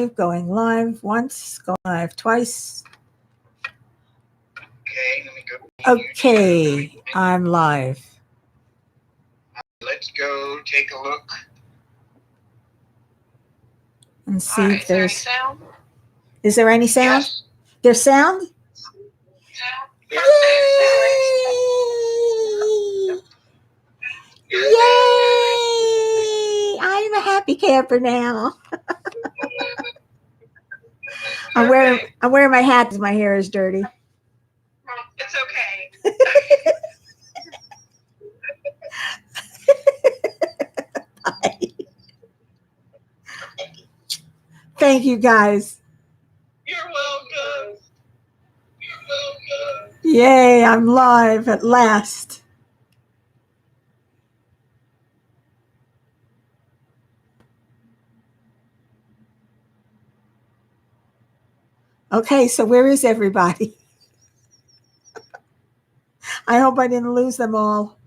going live once, going live twice. Okay, let me go. Okay, I'm live. Let's go take a look. And see if there's. Is there any sound? Yes. There's sound? Yes. Yay! Yay! I'm a happy camper now. I'm wearing my hat because my hair is dirty. It's okay. Bye. Thank you guys. You're welcome. You're welcome. Yay, I'm live at last. Okay, so where is everybody? I hope I didn't lose them all.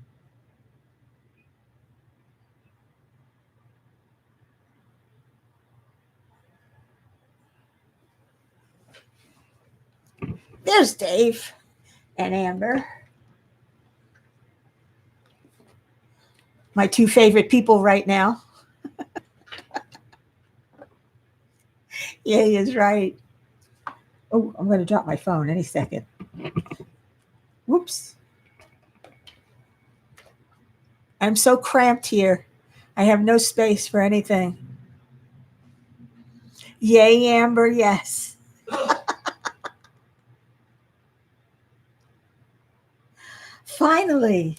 There's Dave and Amber. My two favorite people right now. Yeah, he is right. Oh, I'm going to drop my phone any second. Whoops. I'm so cramped here. I have no space for anything. Yay, Amber, yes. Finally.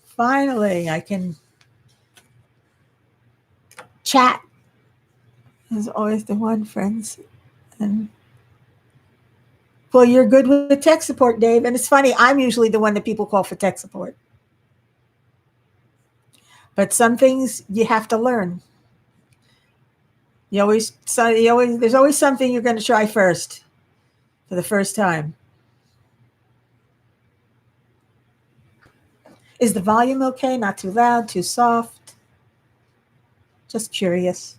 Finally, I can chat. There's always the one, friends. And well, you're good with tech support, Dave. And it's funny, I'm usually the one that people call for tech support. But some things you have to learn. There's always something you're going to try first for the first time. Is the volume okay? Not too loud, too soft? Just curious.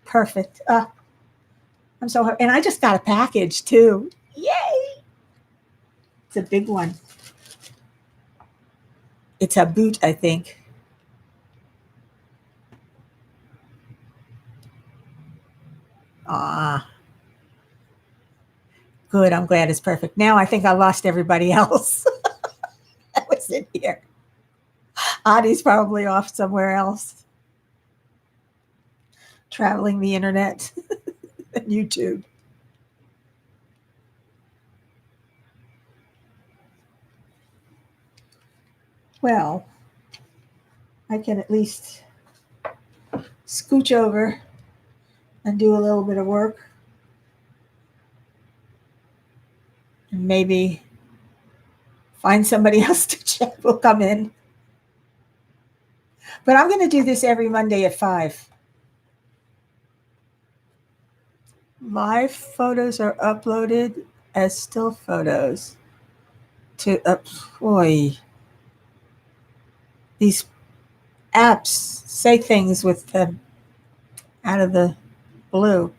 Perfect. I'm so happy. And I just got a package too. Yay! It's a big one. It's a boot, I think. Ah. Good. I'm glad it's perfect. Now I think I lost everybody else that was in here. Adi's probably off somewhere else, traveling the internet and YouTube. Well, I can at least scooch over and do a little bit of work. And maybe find somebody else to chat will come in. But I'm going to do this every Monday at 5. Live photos are uploaded as still photos to boy. These apps say things with them out of the blue.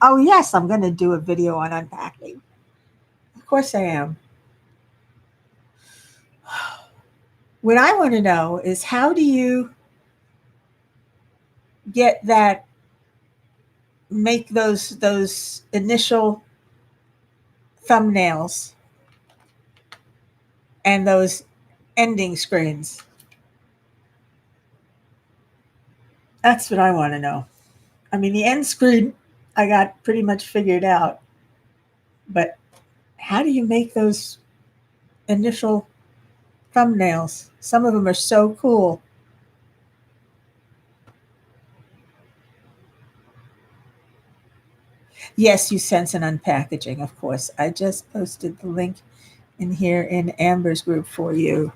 Oh yes, I'm going to do a video on unpacking. Of course I am. What I want to know is how do you make those initial thumbnails and those ending screens? That's what I want to know. I mean, the end screen I got pretty much figured out, but how do you make those initial thumbnails? Some of them are so cool. Yes, you sense an unpackaging, of course. I just posted the link in here in Amber's group for you.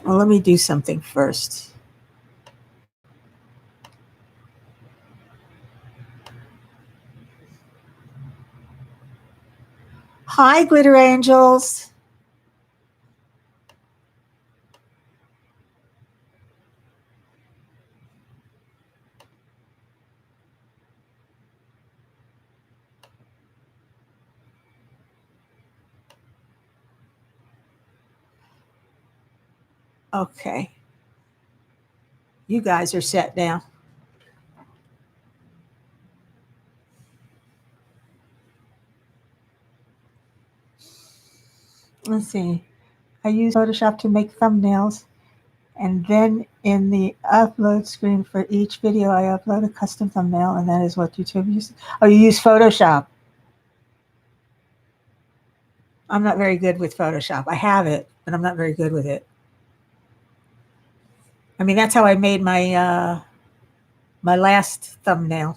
Well, let me do something first. Hi, Glitter Angels. Okay. You guys are set now. Let's see. I use Photoshop to make thumbnails, and then in the upload screen for each video, I upload a custom thumbnail, and that is what YouTube uses. Oh, you use Photoshop. I'm not very good with Photoshop. I have it, but I'm not very good with it. I mean, that's how I made my my last thumbnail.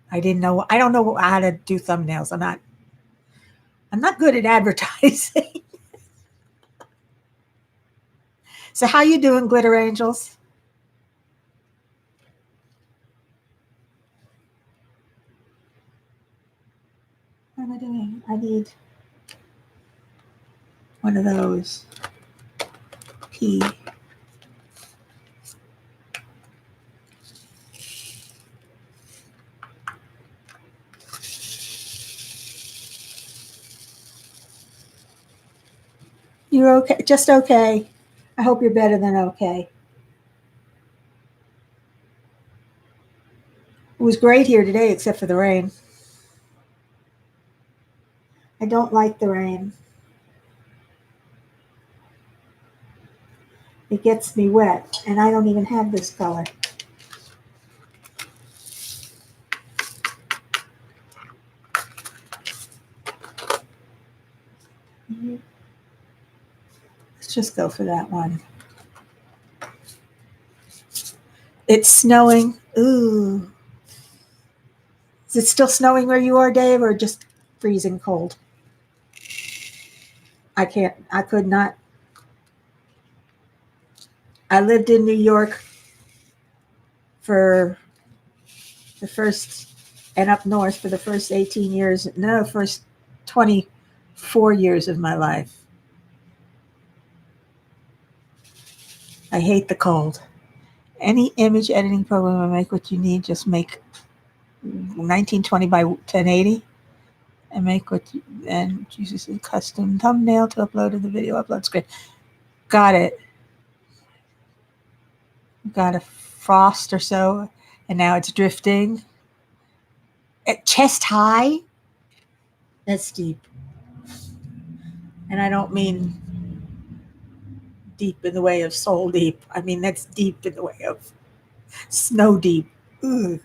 I don't know how to do thumbnails. I'm not good at advertising. So how you doing, Glitter Angels? What am I doing? I need one of those. P. You're okay, just okay. I hope you're better than okay. It was great here today, except for the rain. I don't like the rain. It gets me wet, and I don't even have this color. Let's just go for that one. It's snowing. Ooh. Is it still snowing where you are, Dave, or just freezing cold? I could not. I lived in New York for the first, and up north for the first 18 years, no, first 24 years of my life. I hate the cold. Any image editing program will make what you need. Just make 1920 by 1080 and make what you, and choose a custom thumbnail to upload to the video upload screen. Got it. Got a frost or so, and now it's drifting. At chest high? That's deep. And I don't mean deep in the way of soul deep. I mean, that's deep in the way of snow deep. Ugh.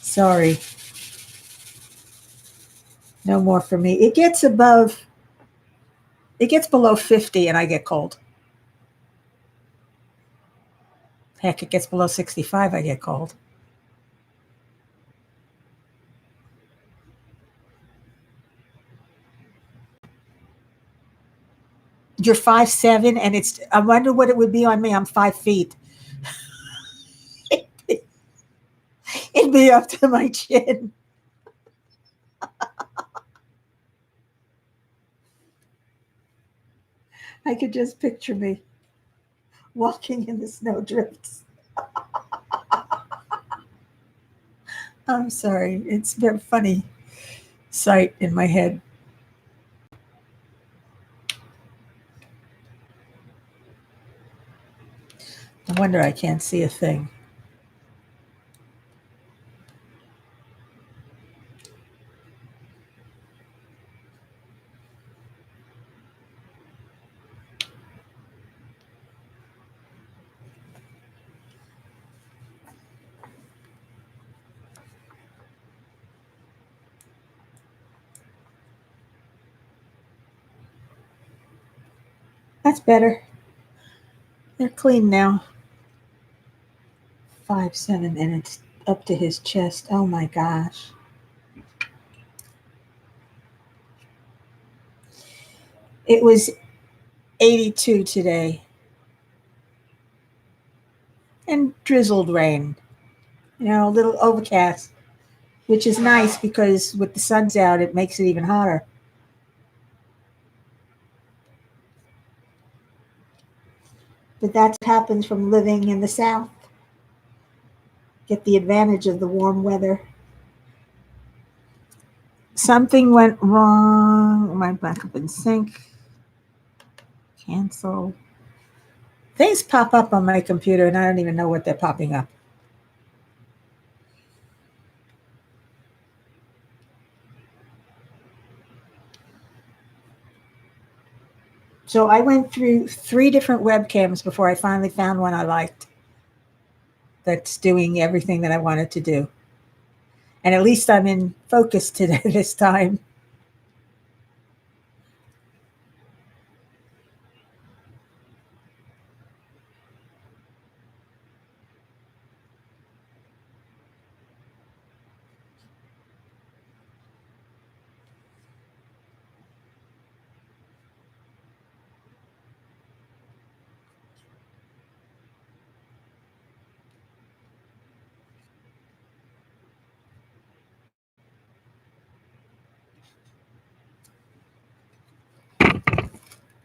Sorry. No more for me. It gets below 50 and I get cold. Heck, it gets below 65, I get cold. You're 5'7", and I wonder what it would be on me. I'm 5 feet. It'd be up to my chin. I could just picture me walking in the snow drifts. I'm sorry. It's a very funny sight in my head. No wonder I can't see a thing. That's better. They're clean now. 5'7", and it's up to his chest. Oh my gosh. It was 82 today and drizzled rain, a little overcast, which is nice because with the sun's out, it makes it even hotter. But that's what happens from living in the South. Get the advantage of the warm weather. Something went wrong. My backup in sync. Cancel. Things pop up on my computer and I don't even know what they're popping up. So I went through 3 different webcams before I finally found one I liked that's doing everything that I wanted to do. And at least I'm in focus today this time.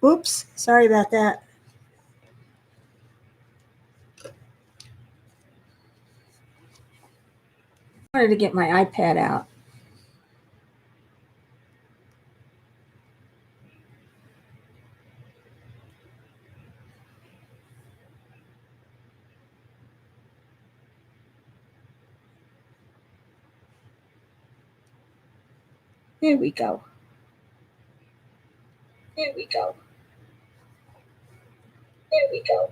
Oops, sorry about that. I wanted to get my iPad out. Here we go. Here we go. Here we go.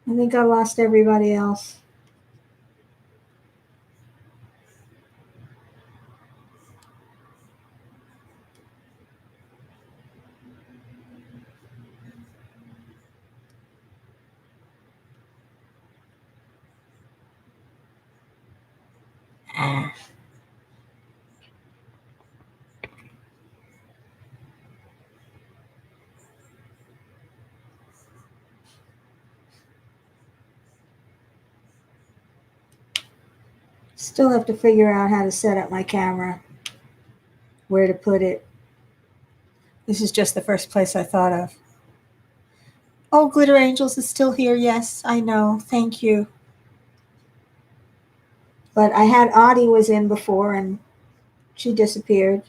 I think I lost everybody else. Ah. Still have to figure out how to set up my camera, where to put it. This is just the first place I thought of. Oh, Glitter Angels is still here. Yes, I know. Thank you. But I had Audie was in before and she disappeared.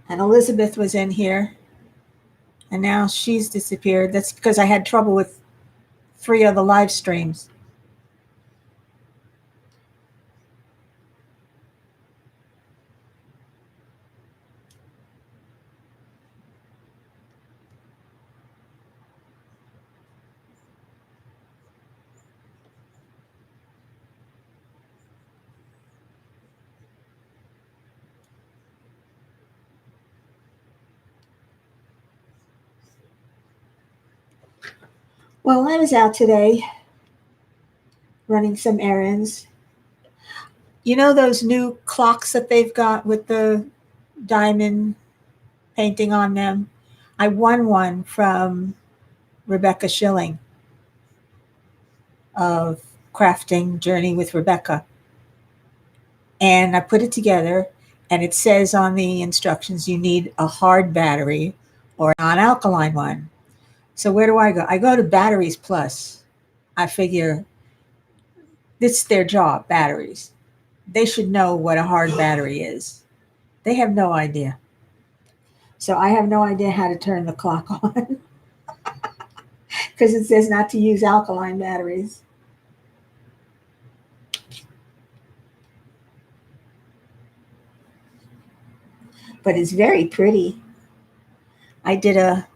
And Elizabeth was in here and now she's disappeared. That's because I had trouble with 3 of the live streams. Well, I was out today running some errands. You know those new clocks that they've got with the diamond painting on them? I won one from Rebecca Schilling of Crafting Journey with Rebecca. And I put it together and it says on the instructions you need a hard battery or a non-alkaline one. So where do I go? I go to Batteries Plus. I figure it's their job, batteries. They should know what a hard battery is. They have no idea. So I have no idea how to turn the clock on because it says not to use alkaline batteries. but it's very pretty. I did a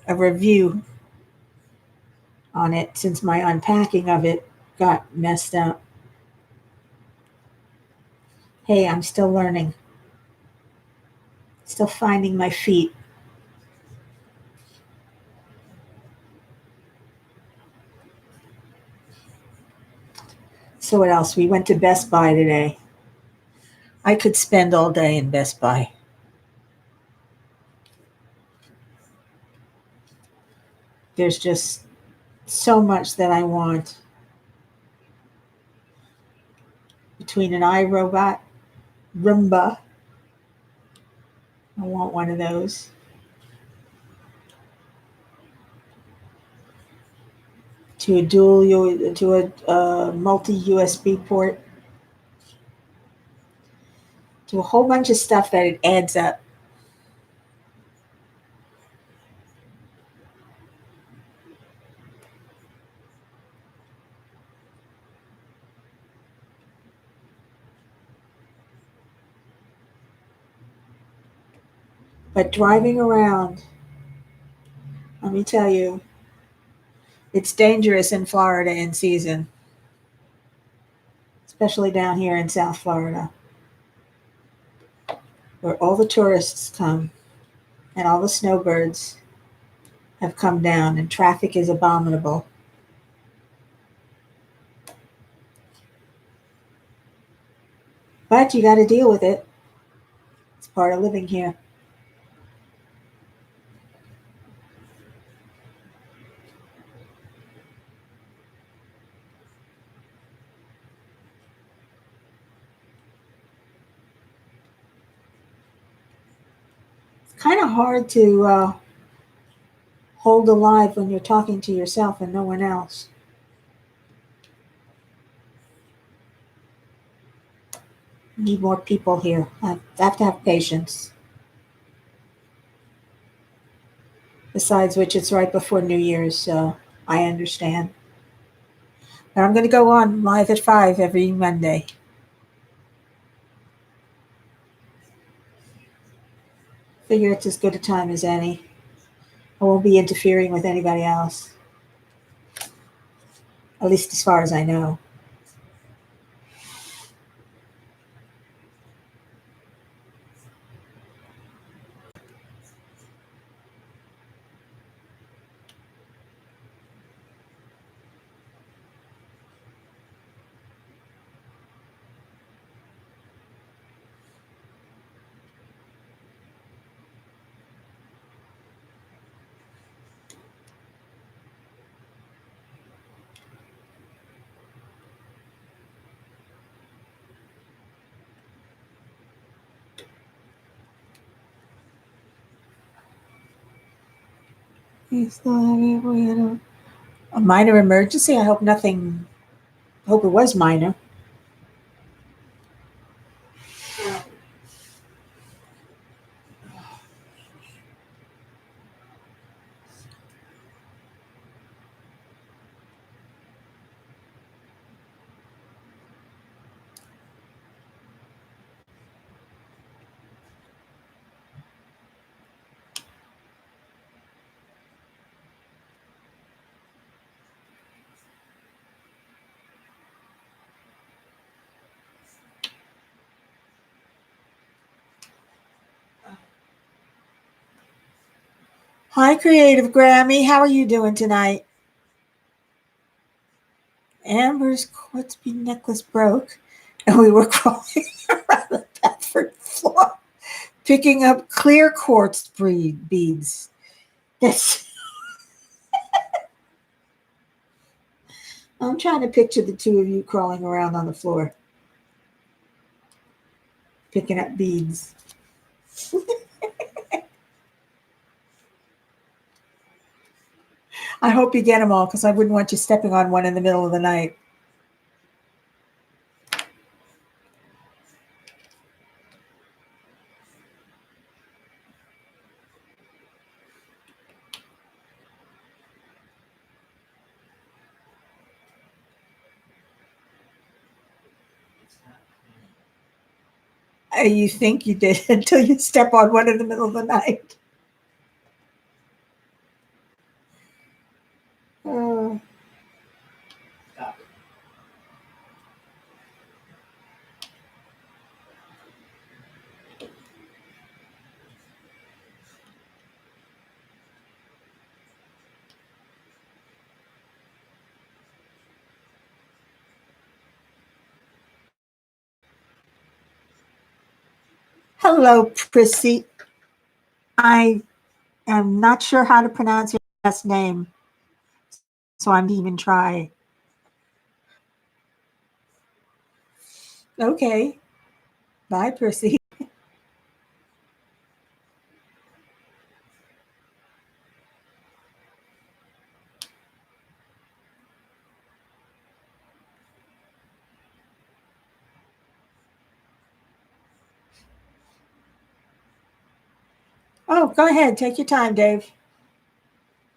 review on it since my unpacking of it got messed up. Hey, I'm still learning, still finding my feet. So, what else? We went to Best Buy today. I could spend all day in Best Buy. There's just so much that I want. Between an iRobot, Roomba, I want one of those. To a multi USB port, to a whole bunch of stuff that it adds up. But driving around, let me tell you, it's dangerous in Florida in season, especially down here in South Florida, where all the tourists come and all the snowbirds have come down and traffic is abominable. But you got to deal with it. It's part of living here. It's kind of hard to hold alive when you're talking to yourself and no one else. Need more people here. I have to have patience. Besides which, it's right before New Year's, so I understand. But I'm going to go on live at 5 every Monday. Figure it's as good a time as any. I won't be interfering with anybody else, at least as far as I know. We had a minor emergency. I hope nothing. Hope it was minor. Hi, Creative Grammy. How are you doing tonight? Amber's quartz bead necklace broke, and we were crawling around the bathroom floor, picking up clear quartz beads. Yes. I'm trying to picture the two of you crawling around on the floor, picking up beads. I hope you get them all because I wouldn't want you stepping on one in the middle of the night. You think you did until you step on one in the middle of the night. Oh. Hello, Prissy. I am not sure how to pronounce your last name, so I'm even try. Okay. Bye, Prissy. Oh, go ahead. Take your time, Dave.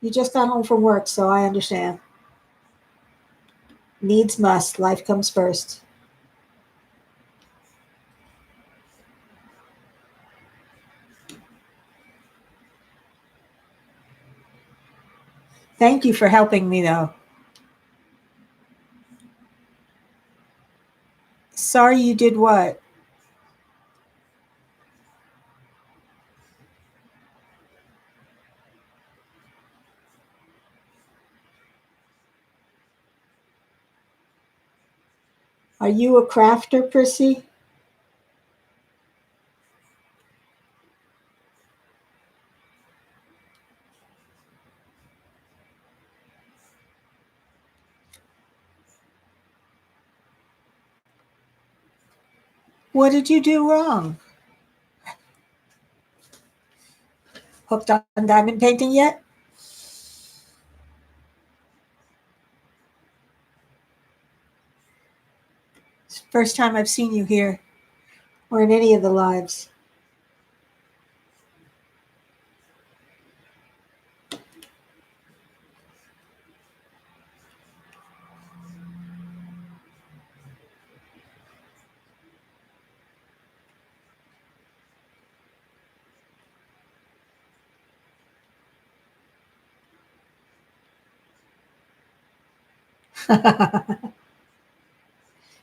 You just got home from work, so I understand. Needs must. Life comes first. Thank you for helping me, though. Sorry you did what? Are you a crafter, Prissy? What did you do wrong? Hooked on diamond painting yet? It's the first time I've seen you here or in any of the lives.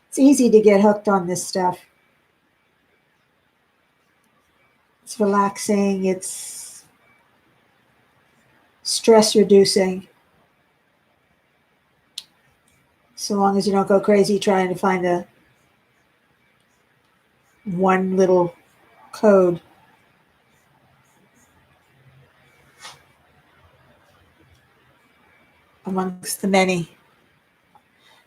It's easy to get hooked on this stuff. It's relaxing, it's stress reducing, so long as you don't go crazy trying to find a one little code amongst the many.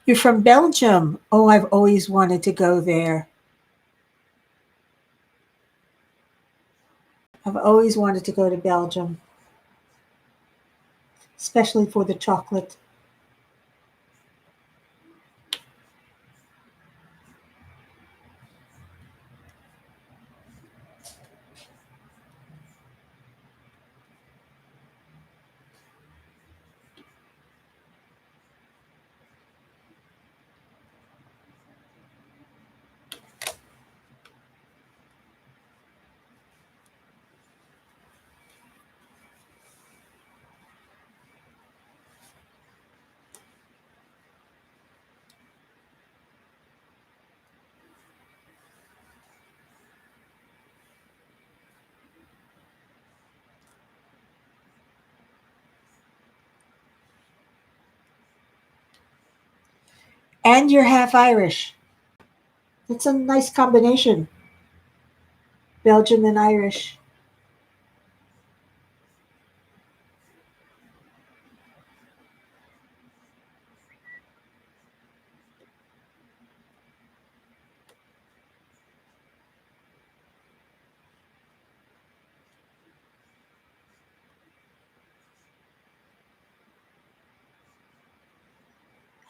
You're from Belgium. Oh, I've always wanted to go there. I've always wanted to go to Belgium, especially for the chocolate. And you're half Irish. It's a nice combination, Belgium and Irish.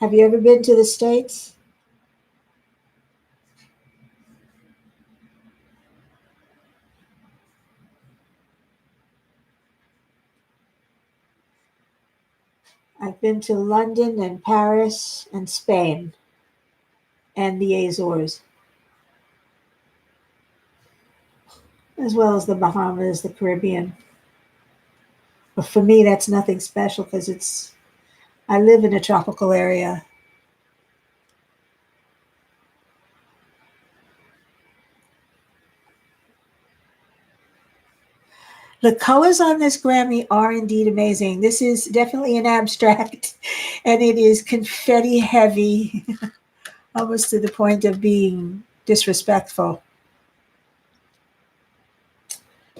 Have you ever been to the States? I've been to London and Paris and Spain and the Azores. as well as the Bahamas, the Caribbean. But for me, that's nothing special because I live in a tropical area. The colors on this Grammy are indeed amazing. This is definitely an abstract, and it is confetti heavy, almost to the point of being disrespectful.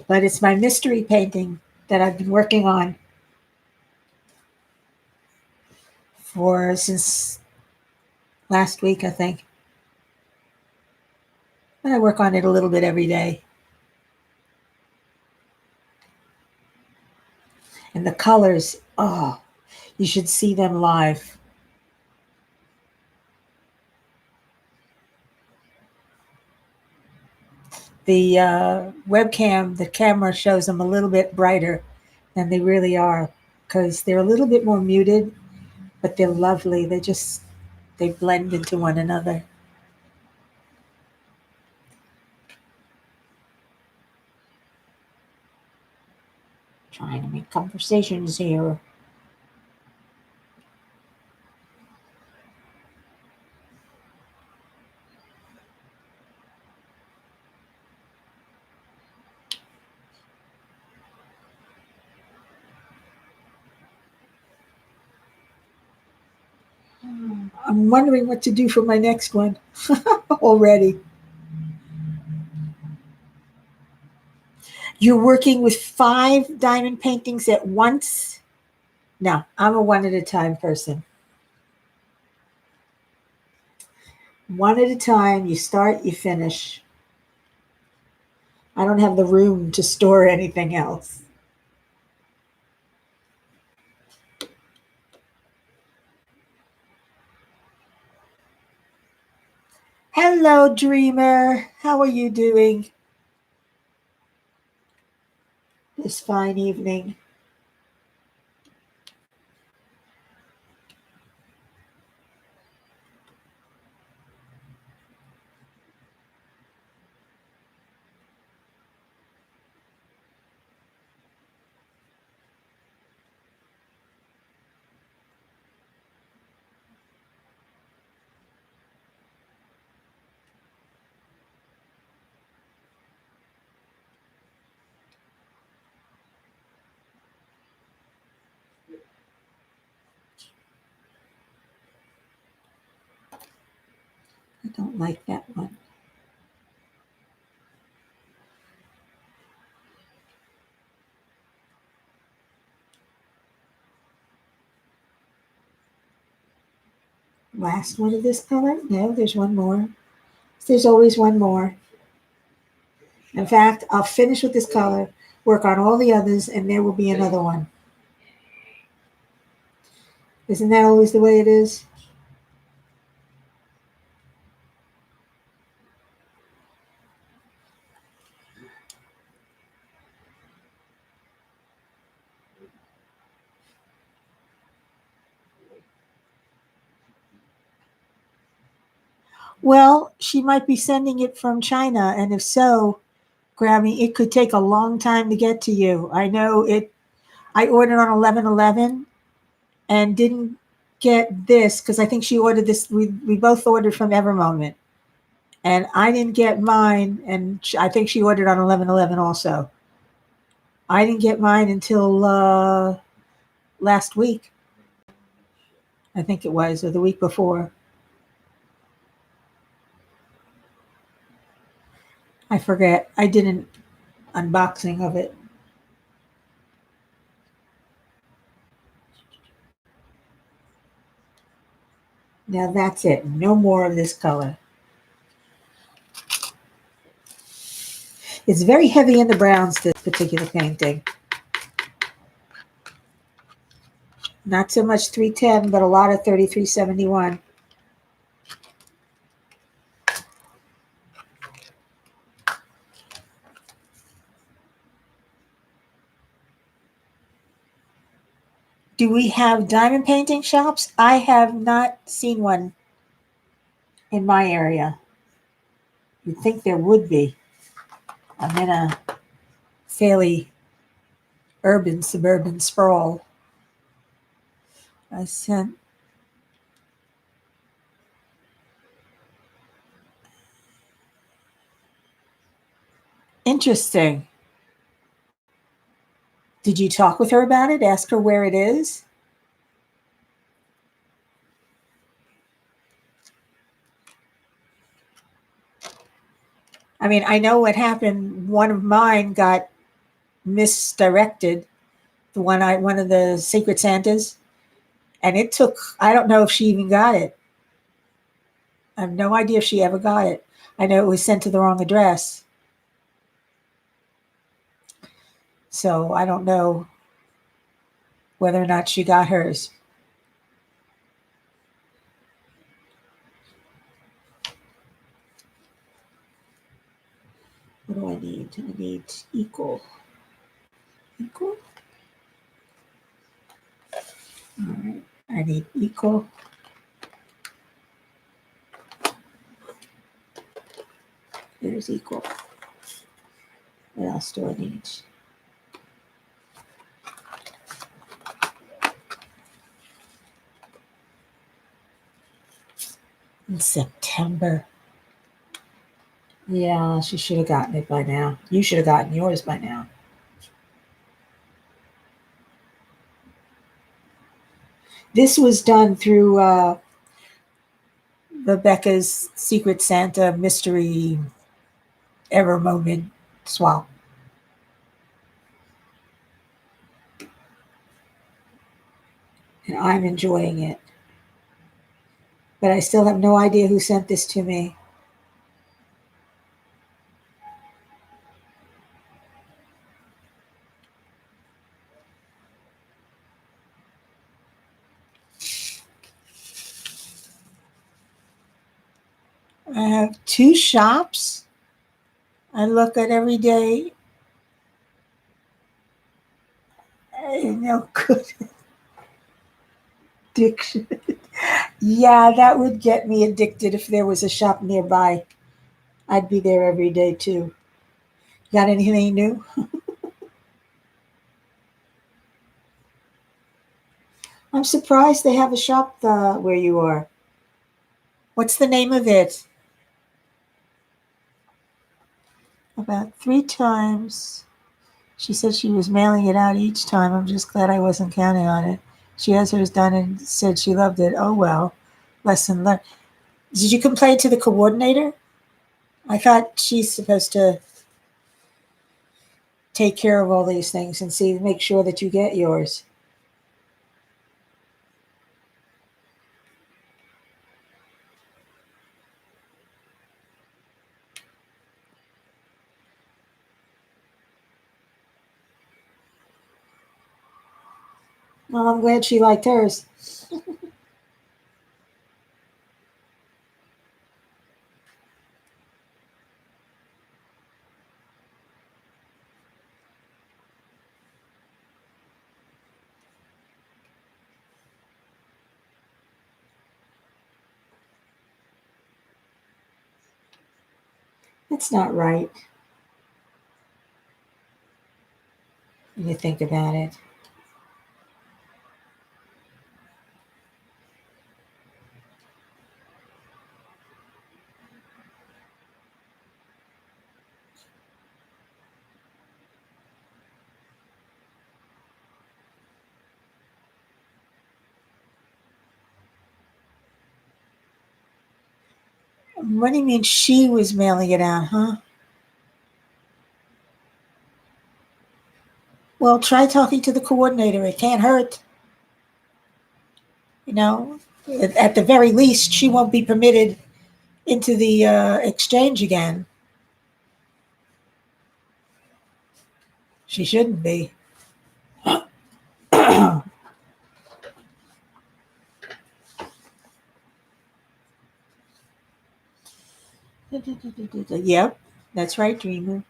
But it's my mystery painting that I've been working on for since last week, I think. And I work on it a little bit every day. And the colors, oh, you should see them live. The webcam, the camera shows them a little bit brighter than they really are because they're a little bit more muted, but they're lovely. They blend into one another. Trying to make conversations here. I'm wondering what to do for my next one already. You're working with 5 diamond paintings at once? No, I'm a one at a time person. One at a time, you start, you finish. I don't have the room to store anything else. Hello, dreamer. How are you doing this fine evening? I don't like that one. Last one of this color? No, there's one more. There's always one more. In fact, I'll finish with this color, work on all the others, and there will be another one. Isn't that always the way it is? Well, she might be sending it from China, and if so, Grammy, it could take a long time to get to you. I know it. I ordered on 11/11 and didn't get this because I think she ordered this. We both ordered from Evermoment, and I didn't get mine, and I think she ordered on 11/11 also. I didn't get mine until last week. I think it was, or the week before. I forget. I did an unboxing of it. Now that's it. No more of this color. It's very heavy in the browns, this particular painting. Not so much 310, but a lot of 3371. Do we have diamond painting shops? I have not seen one in my area. You'd think there would be. I'm in a fairly urban, suburban sprawl. I sent interesting. Did you talk with her about it? Ask her where it is? I mean, I know what happened. One of mine got misdirected. One of the Secret Santas, and it took. I don't know if she even got it. I have no idea if she ever got it. I know it was sent to the wrong address, so I don't know whether or not she got hers. What do I need? I need equal. Equal? All right. I need equal. There's equal. What else do I need? In September. Yeah, she should have gotten it by now. You should have gotten yours by now. This was done through Rebecca's Secret Santa mystery ever moment swap. And I'm enjoying it. But I still have no idea who sent this to me. I have 2 shops I look at every day. No good. Addiction. Yeah, that would get me addicted if there was a shop nearby. I'd be there every day too. Got anything new? I'm surprised they have a shop where you are. What's the name of it? About 3 times. She said she was mailing it out each time. I'm just glad I wasn't counting on it. She has hers done and said she loved it. Oh well. Lesson learned. Did you complain to the coordinator? I thought she's supposed to take care of all these things and make sure that you get yours. Well, I'm glad she liked hers. It's not right when you think about it. What do you mean she was mailing it out, huh? Well, try talking to the coordinator. It can't hurt. You know, at the very least, she won't be permitted into the exchange again. She shouldn't be. Yep, that's right, Dreamer.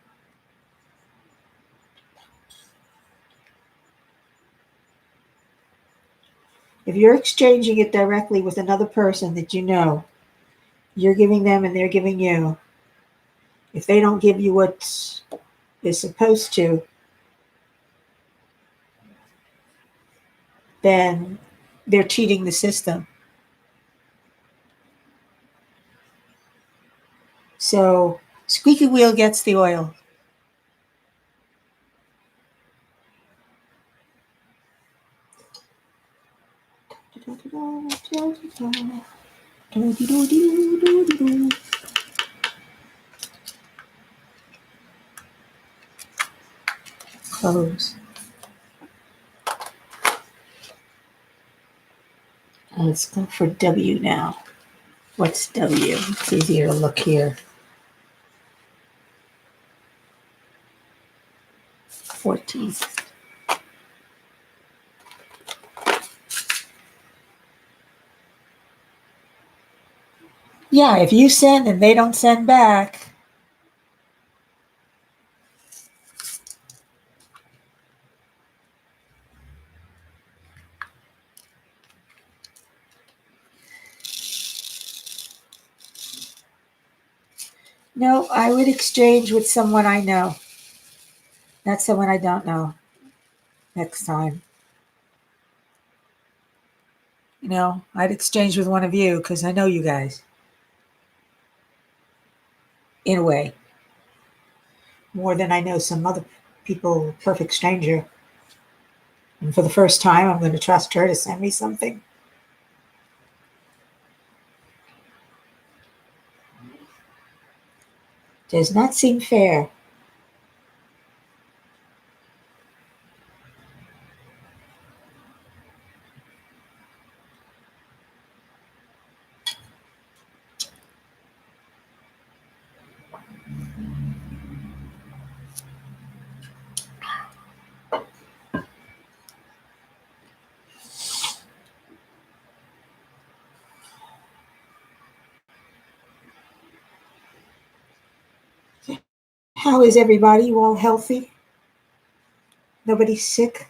If you're exchanging it directly with another person that you know, you're giving them and they're giving you. If they don't give you what is supposed to, then they're cheating the system. So squeaky wheel gets the oil. Close. Let's go for W now. What's W? It's easier to look here. 14. Yeah, if you send and they don't send back. No, I would exchange with someone I know. Not someone I don't know next time. I'd exchange with one of you because I know you guys. In a way. More than I know some other people, perfect stranger. And for the first time, I'm going to trust her to send me something. Does not seem fair. How is everybody? You all healthy? Nobody's sick?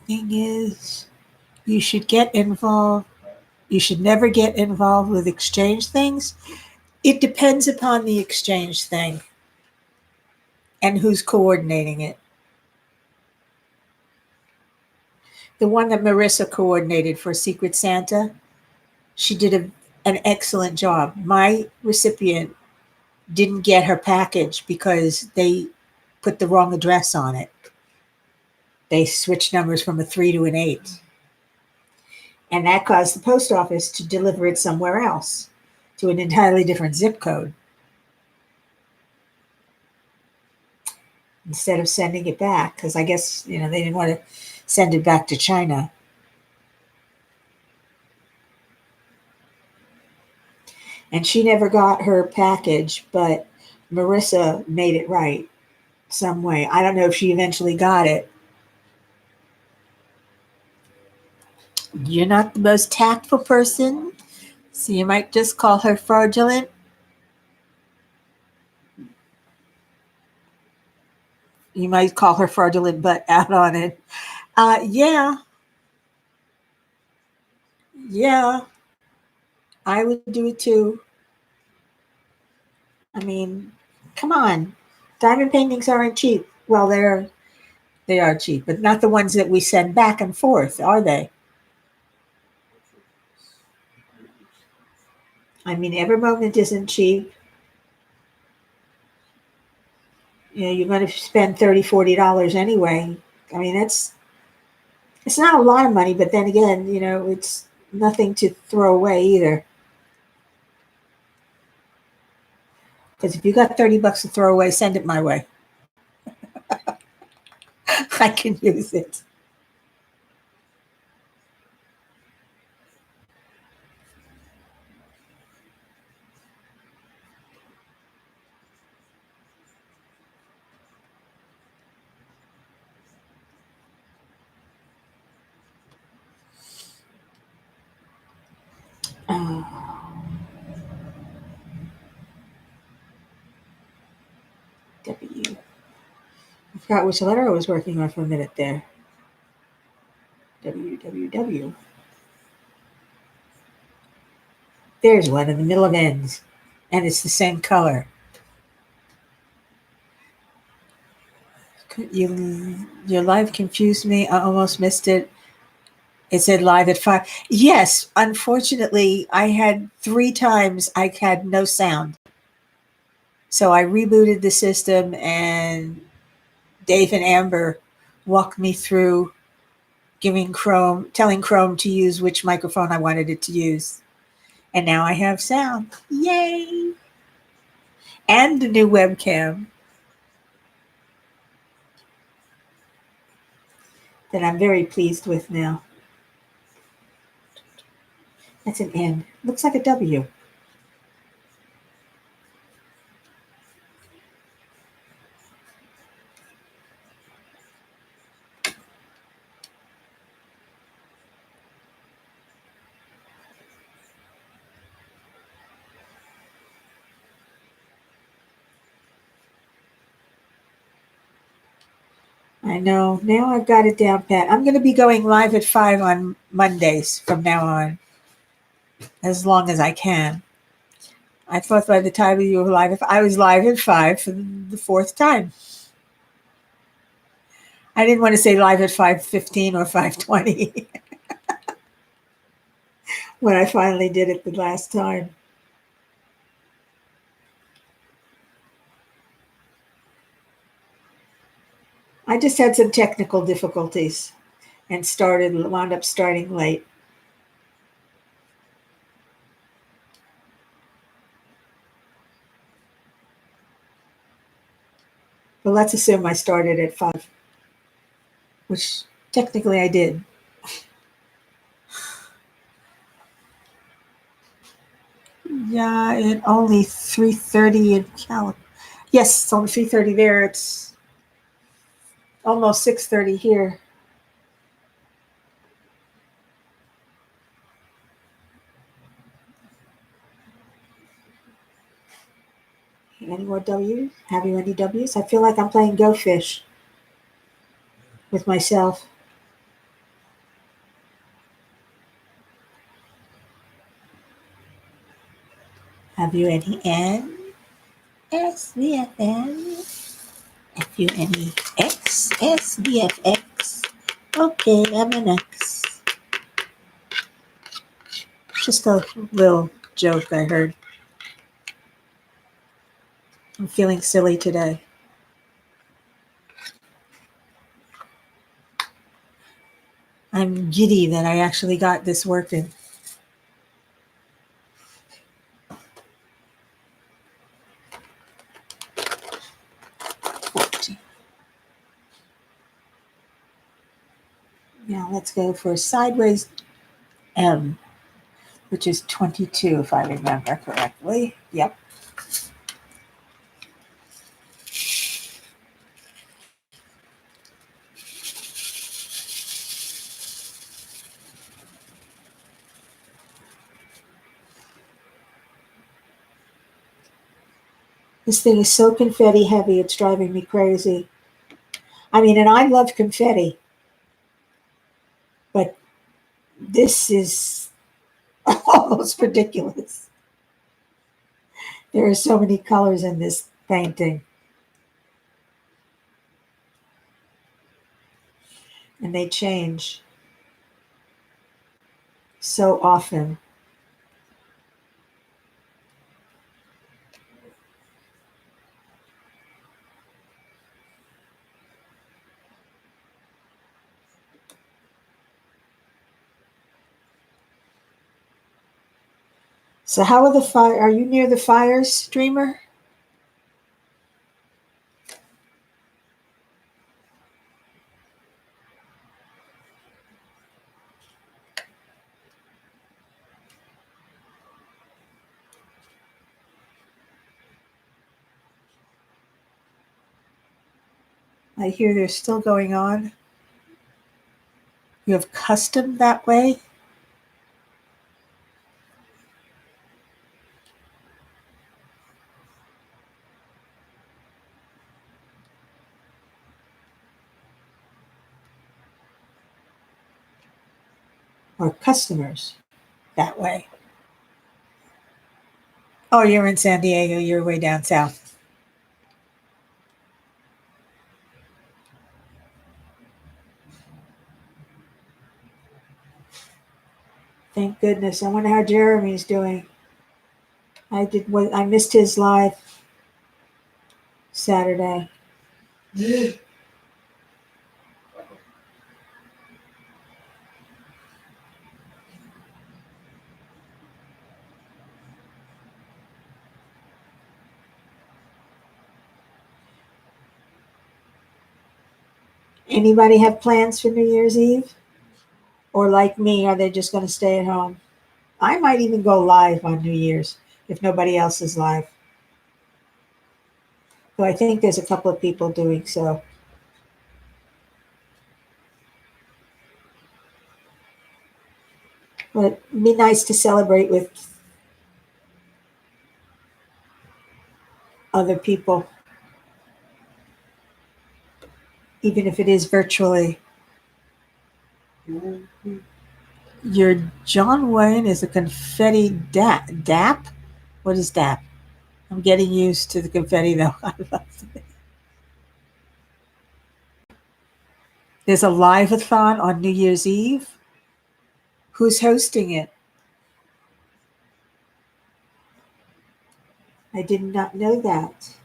Thing is, you should get involved. You should never get involved with exchange things. It depends upon the exchange thing and who's coordinating it. The one that Marissa coordinated for Secret Santa, she did an excellent job. My recipient didn't get her package because they put the wrong address on it. They switched numbers from a 3 to an 8. And that caused the post office to deliver it somewhere else, to an entirely different zip code, instead of sending it back, because I guess they didn't want to send it back to China. And she never got her package, but Marissa made it right some way. I don't know if she eventually got it. You're not the most tactful person, so you might just call her fraudulent. You might call her fraudulent, but out on it. Yeah. Yeah. I would do it too. I mean, come on. Diamond paintings aren't cheap. Well, they are cheap, but not the ones that we send back and forth, are they? I mean, every moment isn't cheap. You're going to spend $30, $40 anyway. I mean, it's not a lot of money, but then again, it's nothing to throw away either. Because if you got $30 to throw away, send it my way. I can use it. W. I forgot which letter I was working on for a minute there. W, W, W. There's one in the middle of ends, and it's the same color. Your live confused me. I almost missed it. It said live at 5. Yes, unfortunately, I had 3 times I had no sound. So I rebooted the system, and Dave and Amber walked me through telling Chrome to use which microphone I wanted it to use. And now I have sound. Yay! And a new webcam that I'm very pleased with now. That's an N. Looks like a W. I know. Now I've got it down pat. I'm going to be going live at 5 on Mondays from now on, as long as I can. I thought by the time you were live, I was live at 5 for the 4th time. I didn't want to say live at 5:15 or 5:20 when I finally did it the last time. I just had some technical difficulties and wound up starting late. But let's assume I started at 5, which technically I did. Yeah, it only 3:30 in California. Yes, it's only 3:30 there. It's almost 6:30 here. Any more W's? Have you any W's? I feel like I'm playing Go Fish with myself. Have you any N? S, V, F, N? Have you any X, S, V, F, X? Okay, I'm an X. Just a little joke I heard. I'm feeling silly today. I'm giddy that I actually got this working. Now let's go for sideways M, which is 22 if I remember correctly. Yep. This thing is so confetti heavy, it's driving me crazy. I mean, and I love confetti, but this is almost ridiculous. There are so many colors in this painting. And they change so often. So how are the fire? Are you near the fires, streamer? I hear they're still going on. You have custom that way? or customers that way. Oh, you're in San Diego. You're way down south. Thank goodness. I wonder how Jeremy's doing. I missed his live Saturday. Anybody have plans for New Year's Eve? Or like me, are they just going to stay at home? I might even go live on New Year's if nobody else is live. So I think there's a couple of people doing so. But it'd be nice to celebrate with other people, even if it is virtually. Your John Wayne is a confetti dap? What is dap? I'm getting used to the confetti though. There's a live-a-thon on New Year's Eve. Who's hosting it? I did not know that.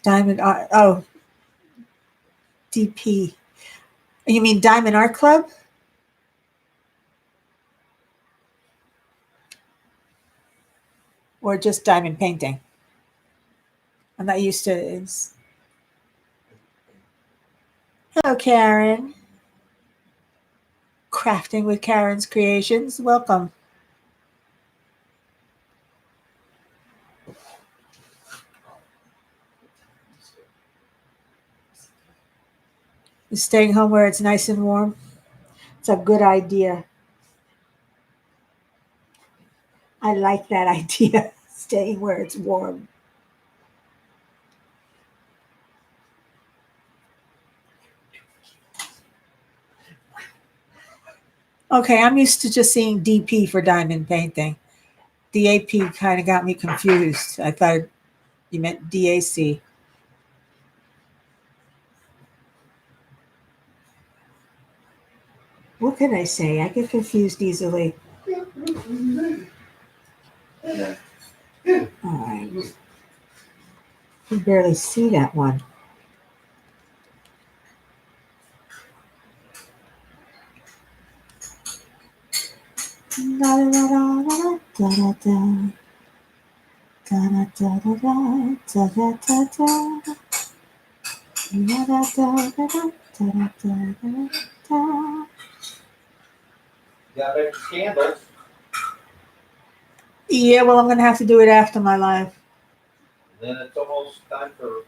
Diamond Art. Oh, DP. You mean Diamond Art Club? Or just diamond painting? I'm not used to it. Hello, Karen. Crafting with Karen's Creations. Welcome. Staying home where it's nice and warm. It's a good idea. I like that idea. Staying where it's warm. Okay, I'm used to just seeing DP for diamond painting. DAP kind of got me confused. I thought you meant DAC. What can I say? I get confused easily. All right. You can barely see that one. Got extra candles. Yeah, well, I'm going to have to do it after my live. Then it's almost time for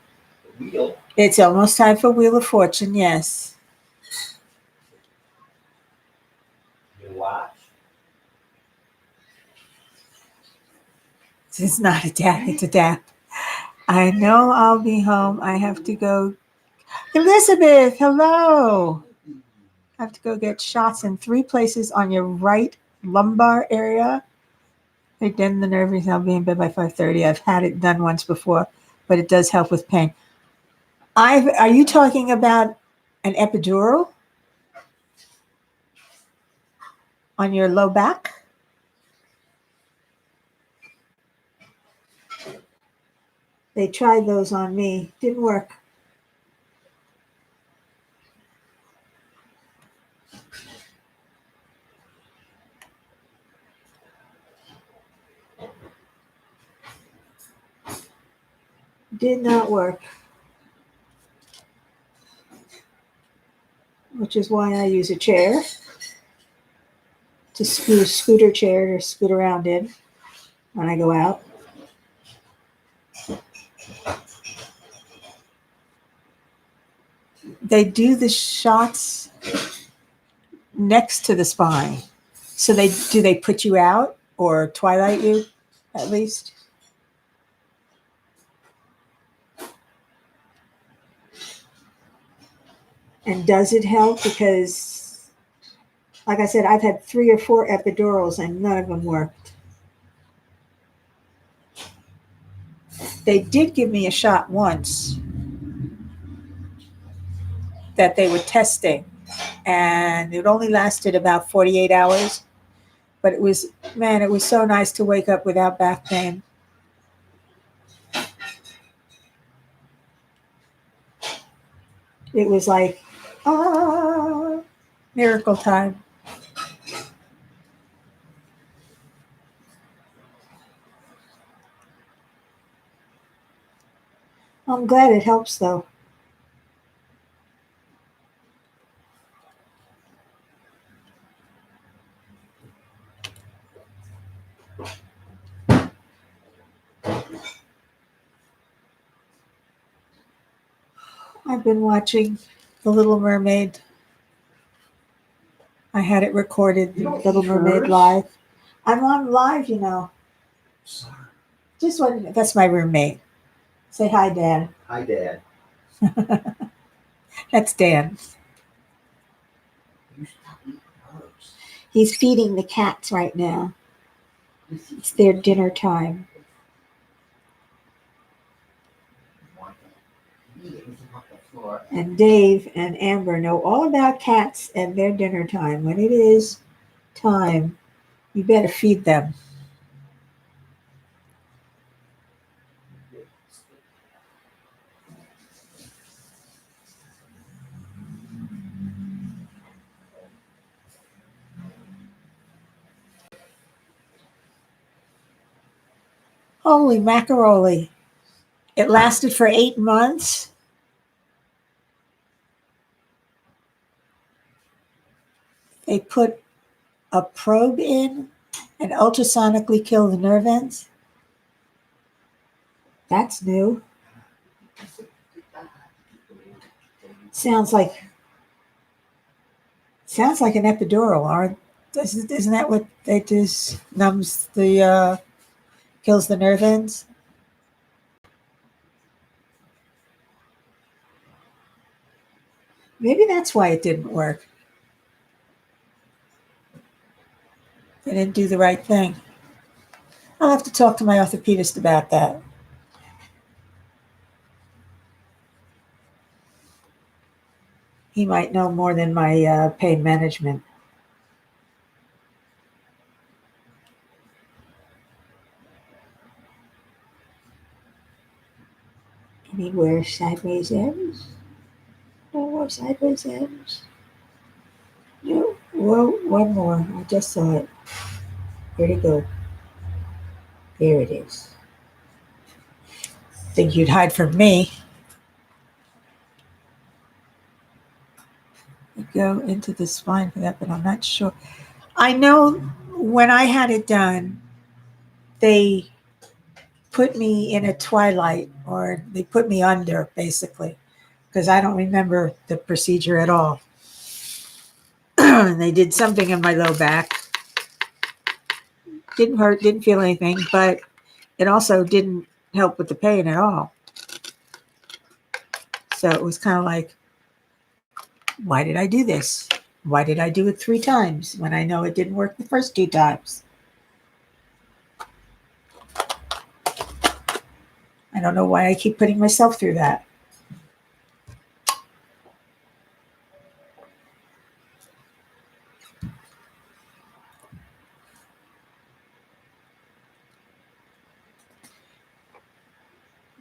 the wheel. It's almost time for Wheel of Fortune, yes. You watch. It's not a dap, it's a dap. I know I'll be home. I have to go. Elizabeth, hello. I have to go get shots in 3 places on your right lumbar area. They deaden the nerves. I'll be in bed by 5:30. I've had it done once before, but it does help with pain. Are you talking about an epidural on your low back? They tried those on me. Didn't work. Did not work. Which is why I use a chair. To scooter chair to scoot around in when I go out. they do the shots next to the spine. So they put you out or twilight you at least? And does it help? Because, like I said, I've had 3 or 4 epidurals and none of them worked. They did give me a shot once that they were testing, and it only lasted about 48 hours. But it was so nice to wake up without back pain. It was like, miracle time. I'm glad it helps, though. I've been watching The Little Mermaid. I had it recorded, You don't Little eat Mermaid yours? Live. I'm on live, you know. Sorry. Just one. That's my roommate. Say hi, Dan. Hi, Dad. That's Dan. You stop eating herbs. He's feeding the cats right now. It's their dinner time. And Dave and Amber know all about cats and their dinner time. When it is time, you better feed them. Holy macaroni. It lasted for 8 months. They put a probe in and ultrasonically kill the nerve ends. That's new. Sounds like an epidural, or isn't that what they just numbs the kills the nerve ends? Maybe that's why it didn't work. They didn't do the right thing. I'll have to talk to my orthopedist about that. He might know more than my pain management. Can he wear sideways M's? No more sideways M's. No. Whoa, one more. I just saw it. Where'd it go? There it is. Think you'd hide from me. You go into the spine for that, but I'm not sure. I know when I had it done, they put me in a twilight, or they put me under, basically, because I don't remember the procedure at all. And they did something in my low back. Didn't hurt, didn't feel anything, but it also didn't help with the pain at all. So it was kind of like, why did I do this? Why did I do it 3 times when I know it didn't work the first 2 times? I don't know why I keep putting myself through that.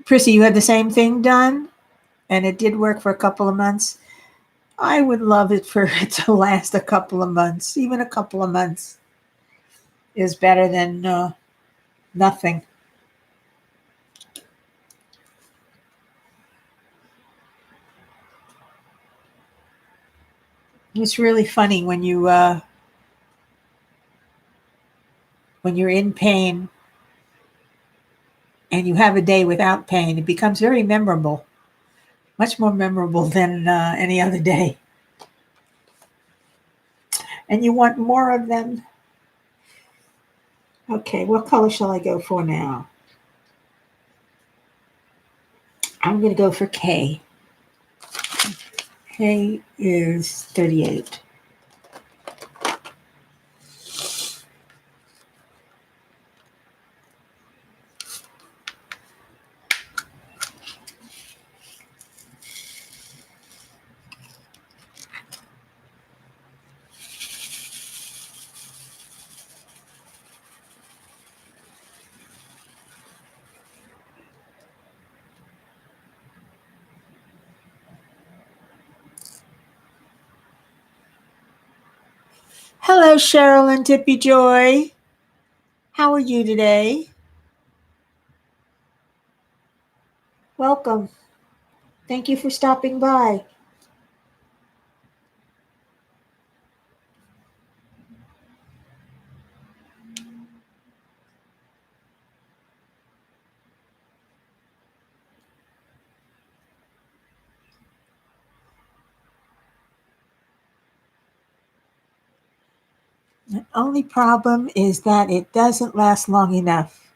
Prissy, you had the same thing done, and it did work for a couple of months. I would love it for it to last a couple of months. Even a couple of months is better than nothing. It's really funny when you're in pain and you have a day without pain. It becomes very memorable. Much more memorable than any other day. And you want more of them? Okay, what color shall I go for now? I'm going to go for K. K is 38. Hello, Cheryl and Tippy Joy. How are you today? Welcome. Thank you for stopping by. The only problem is that it doesn't last long enough.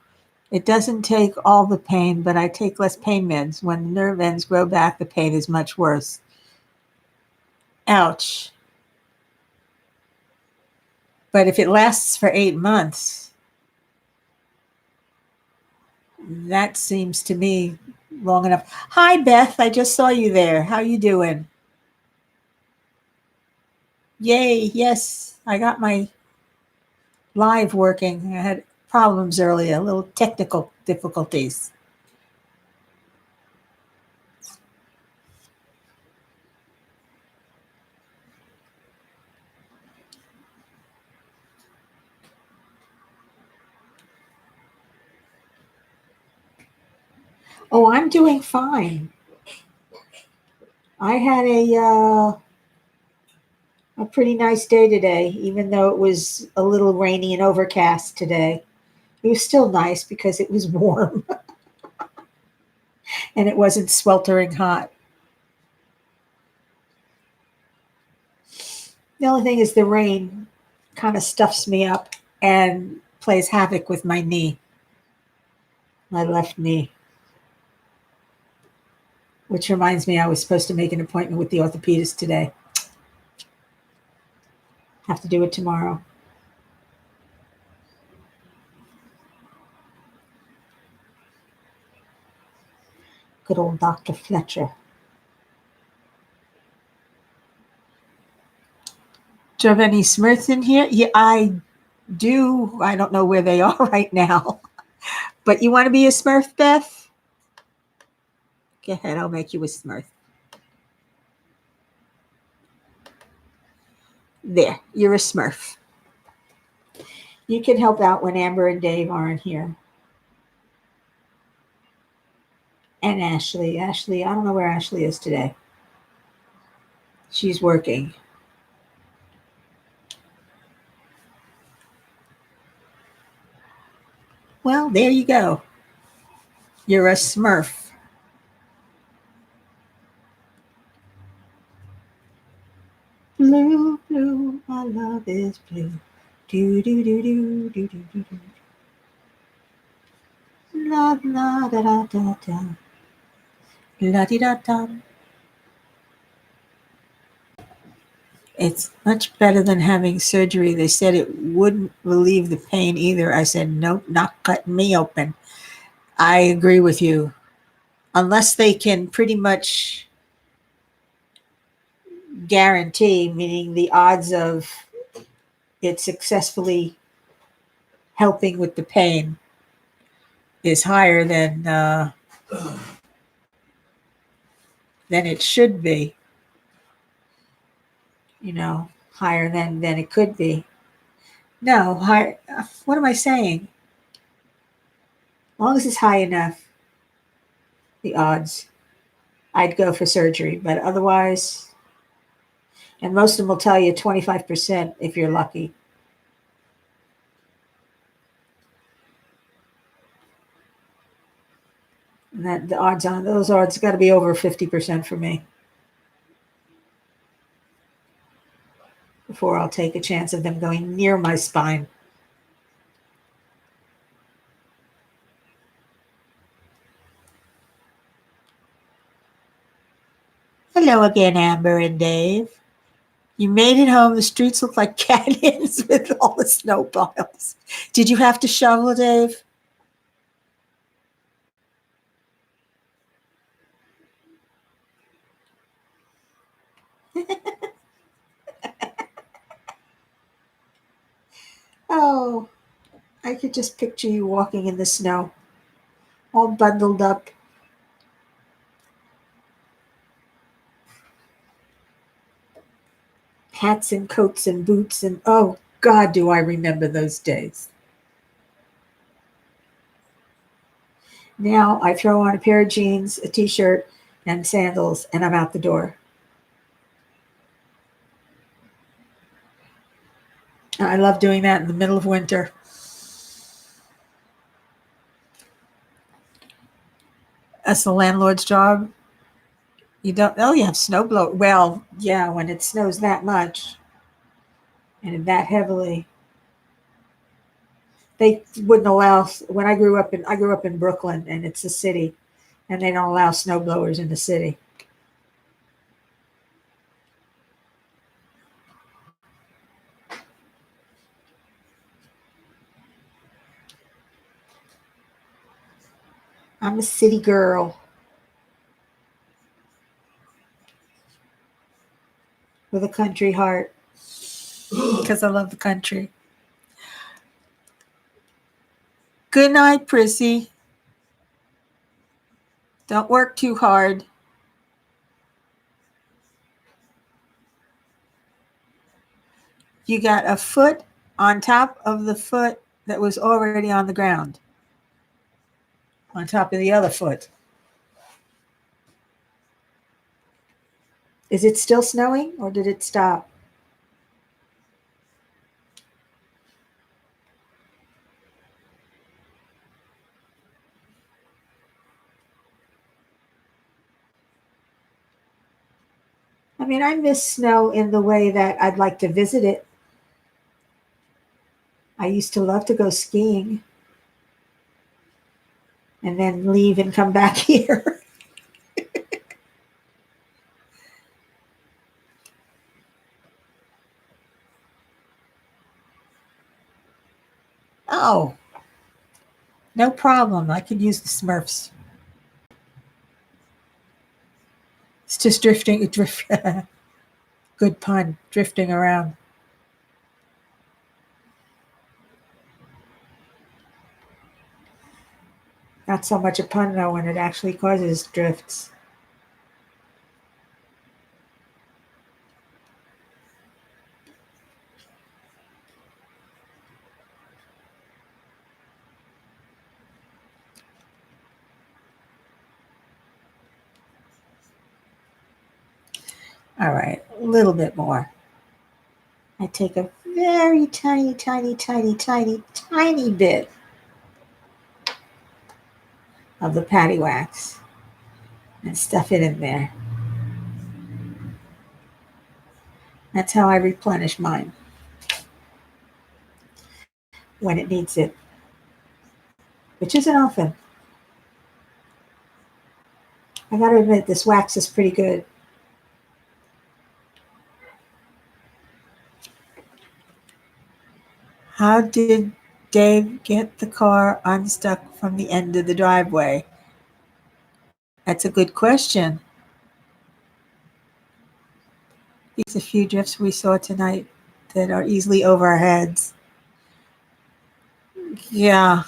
It doesn't take all the pain, but I take less pain meds. When the nerve ends grow back, the pain is much worse. Ouch. But if it lasts for 8 months, that seems to me long enough. Hi, Beth. I just saw you there. How you doing? Yay. Yes, I got my live working. I had problems earlier, little technical difficulties. Oh, I'm doing fine. I had a pretty nice day today, even though it was a little rainy and overcast today. It was still nice because it was warm and it wasn't sweltering hot. The only thing is the rain kind of stuffs me up and plays havoc with my knee, my left knee. Which reminds me, I was supposed to make an appointment with the orthopedist today. Have to do it tomorrow. Good old Dr. Fletcher. Do you have any Smurfs in here? Yeah, I do. I don't know where they are right now. But you want to be a Smurf, Beth? Go ahead, I'll make you a Smurf. There, you're a Smurf. You can help out when Amber and Dave aren't here. And Ashley. Ashley, I don't know where Ashley is today. She's working. Well, there you go. You're a Smurf. Blue, blue, my love is blue. Do, do, do, do, do, do, do, do. La, la, da, da, da, da. La, di, da, da. It's much better than having surgery. They said it wouldn't relieve the pain either. I said, nope, not cutting me open. I agree with you. Unless they can pretty much guarantee, meaning the odds of it successfully helping with the pain is higher than it should be. You know, higher than it could be. No, higher. What am I saying? As long as it's high enough, the odds, I'd go for surgery. But otherwise, and most of them will tell you 25% if you're lucky. And that the odds on those odds got to be over 50% for me before I'll take a chance of them going near my spine. Hello again, Amber and Dave. You made it home. The streets look like canyons with all the snow piles. Did you have to shovel, Dave? Oh, I could just picture you walking in the snow, all bundled up. Hats and coats and boots, and oh, God, do I remember those days. Now I throw on a pair of jeans, a t shirt, and sandals, and I'm out the door. I love doing that in the middle of winter. That's the landlord's job. You don't, oh, you have snow blow. Well, yeah, when it snows that much and that heavily. They wouldn't allow, when I grew up in Brooklyn, and it's a city, and they don't allow snow blowers in the city. I'm a city girl with a country heart because I love the country. Good night, Prissy. Don't work too hard. You got a foot on top of the foot that was already on the ground, on top of the other foot. Is it still snowing or did it stop? I mean, I miss snow in the way that I'd like to visit it. I used to love to go skiing and then leave and come back here. Oh, no problem. I could use the Smurfs. It's just good pun, drifting around. Not so much a pun though when it actually causes drifts. All right, a little bit more. I take a very tiny, tiny, tiny, tiny, tiny bit of the patty wax and stuff it in there. That's how I replenish mine when it needs it, which isn't often. I gotta admit, this wax is pretty good. How did Dave get the car unstuck from the end of the driveway? That's a good question. These are a few drifts we saw tonight that are easily over our heads. Yeah,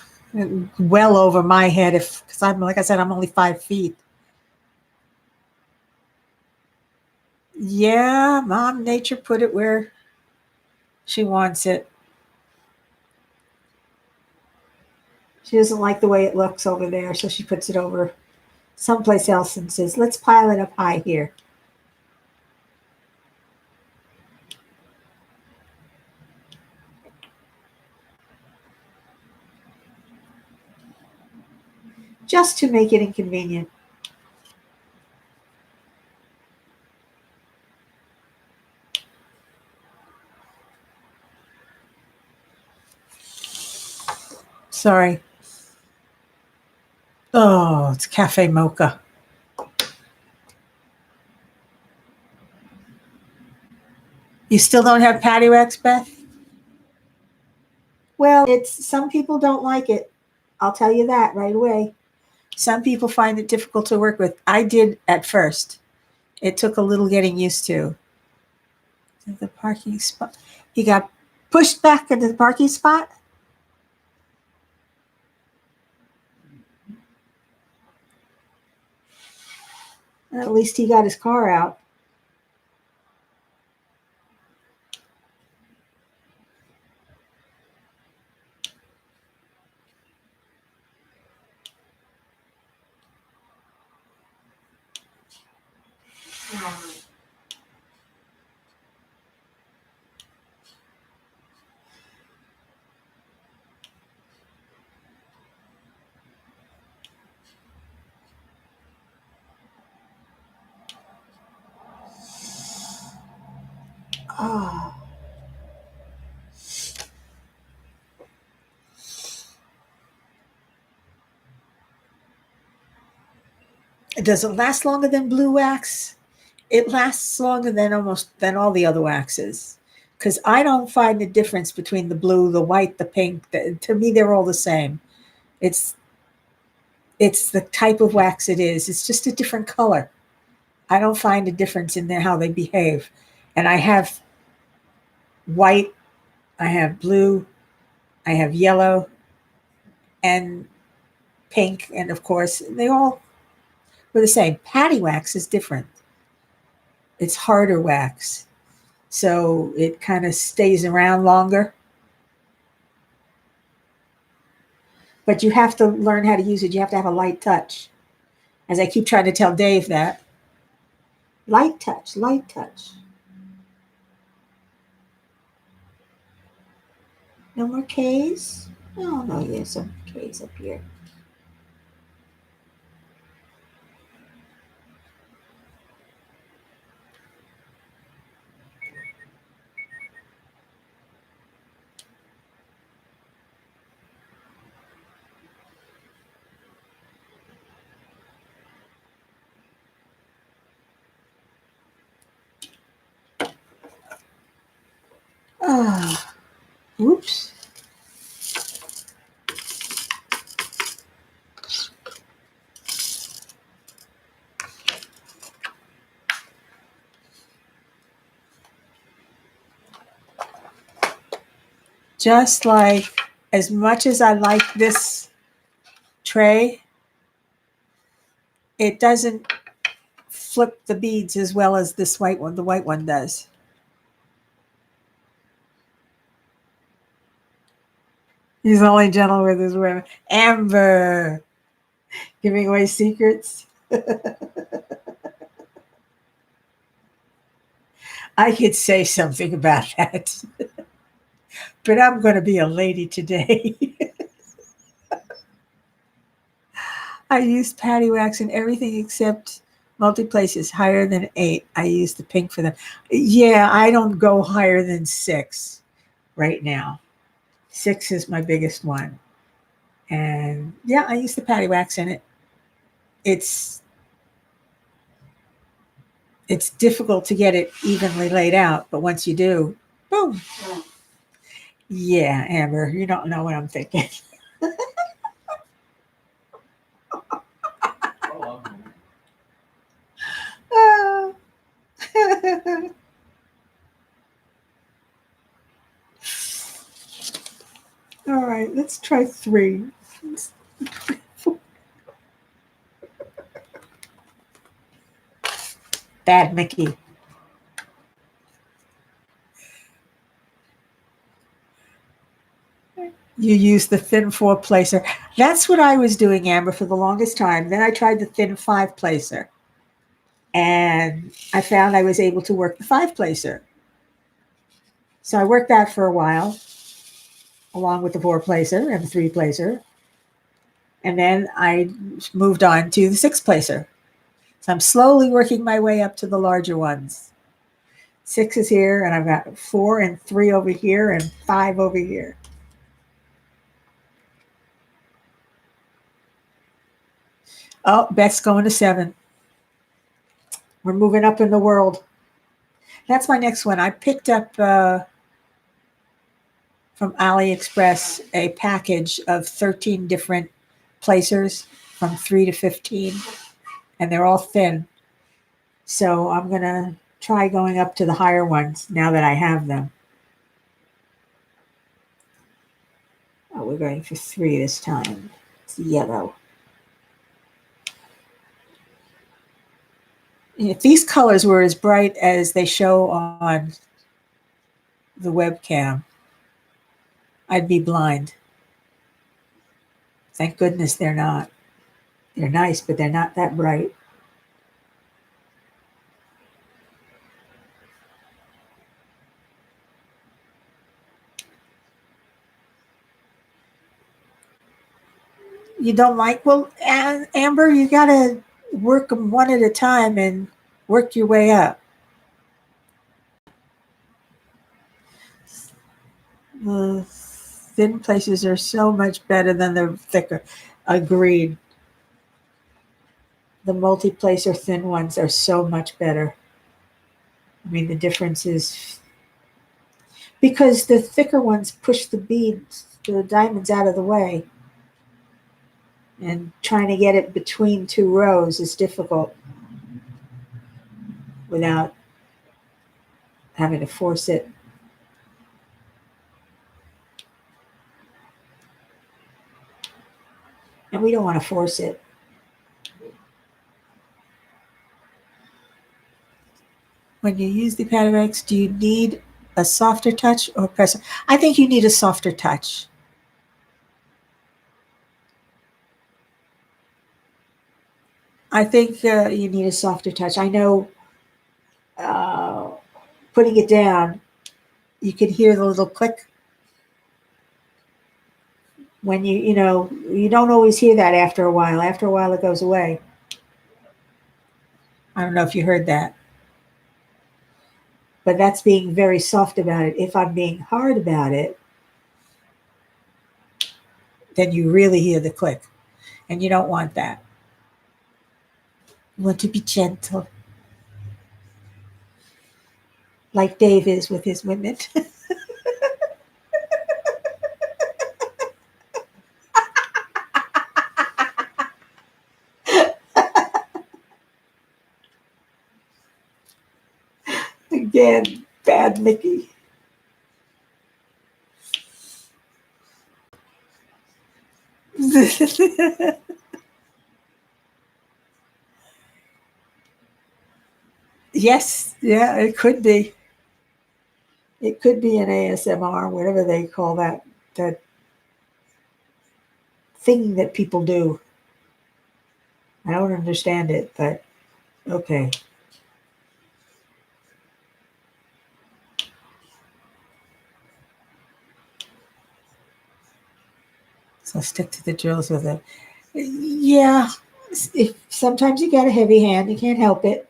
well over my head because I'm, like I said, I'm only 5 feet. Yeah, Mom Nature put it where she wants it. She doesn't like the way it looks over there, so she puts it over someplace else and says, let's pile it up high here. just to make it inconvenient. Sorry. Oh, it's cafe mocha. You still don't have patty wax, Beth? Well, it's some people don't like it. I'll tell you that right away. Some people find it difficult to work with. I did at first. It took a little getting used to. The parking spot. You got pushed back into the parking spot? At least he got his car out. Oh. Does it last longer than blue wax? It lasts longer than all the other waxes. Because I don't find the difference between the blue, the white, the pink. To me, they're all the same. It's the type of wax it is. It's just a different color. I don't find a difference in how they behave. And I have white, I have blue, I have yellow, and pink, and of course, they all were the same. Patty wax is different. It's harder wax, so it kind of stays around longer. But you have to learn how to use it. You have to have a light touch. As I keep trying to tell Dave that. Light touch, light touch. No more K's? Oh, no, there's some K's up here. Ah, oops. Just like, as much as I like this tray, it doesn't flip the beads as well as this white one, the white one does. He's only gentle with his women. Amber, giving away secrets. I could say something about that, but I'm going to be a lady today. I used patty wax in everything except multi-places higher than 8. I use the pink for them. Yeah, I don't go higher than 6 right now. 6 is my biggest one. And yeah, I use the patty wax in it. It's difficult to get it evenly laid out, but once you do, boom. Yeah, Amber, you don't know what I'm thinking. Oh, All right, let's try 3. Bad Mickey. You use the thin 4 placer. That's what I was doing, Amber, for the longest time. Then I tried the thin 5 placer. And I found I was able to work the 5 placer. So I worked that for a while, along with the 4 placer and the 3 placer. And then I moved on to the 6 placer. So I'm slowly working my way up to the larger ones. 6 is here, and I've got 4 and 3 over here and 5 over here. Oh, Beth's going to 7. We're moving up in the world. That's my next one. I picked up from AliExpress a package of 13 different placers from 3 to 15, and they're all thin. So I'm going to try going up to the higher ones now that I have them. Oh, we're going for 3 this time. It's yellow. If these colors were as bright as they show on the webcam, I'd be blind. Thank goodness they're not. They're nice, but they're not that bright. You don't like? Well, Amber, you got to work them one at a time and work your way up. The thin places are so much better than the thicker. Agreed. The multi-placer thin ones are so much better. I mean, the difference is because the thicker ones push the beads, the diamonds out of the way. And trying to get it between 2 rows is difficult without having to force it. And we don't want to force it. When you use the Patarex, do you need a softer touch or press? I think you need a softer touch. I think you need a softer touch. I know putting it down, you can hear the little click. When you don't always hear that after a while. After a while, it goes away. I don't know if you heard that. But that's being very soft about it. If I'm being hard about it, then you really hear the click. And you don't want that. You want to be gentle. Like Dave is with his women. Again, bad Mickey. Yes, yeah, it could be. It could be an ASMR, whatever they call that thing that people do. I don't understand it, but okay. So stick to the drills with it. Yeah, if sometimes you got a heavy hand, you can't help it.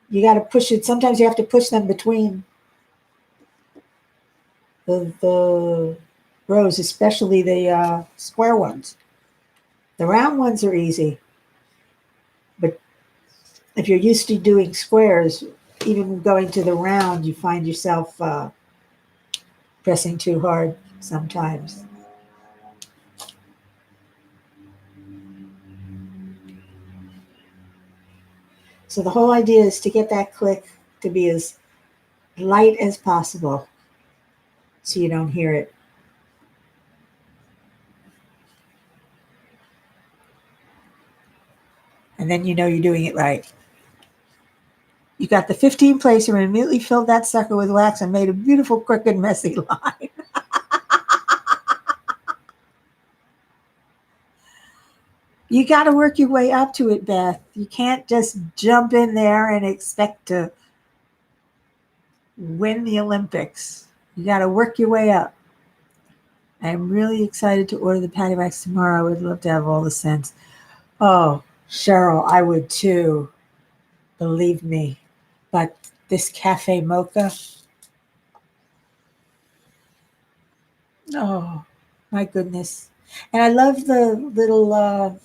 You got to push it. Sometimes you have to push them between the rows, especially the square ones. The round ones are easy, but if you're used to doing squares, even going to the round, you find yourself pressing too hard sometimes. So the whole idea is to get that click to be as light as possible so you don't hear it. And then you know you're doing it right. You got the 15 placer and immediately filled that sucker with wax and made a beautiful, crooked, messy line. You got to work your way up to it, Beth. You can't just jump in there and expect to win the Olympics. You got to work your way up. I'm really excited to order the patty wax tomorrow. I would love to have all the scents. Oh, Cheryl, I would too. Believe me. But this cafe mocha, oh my goodness. And I love the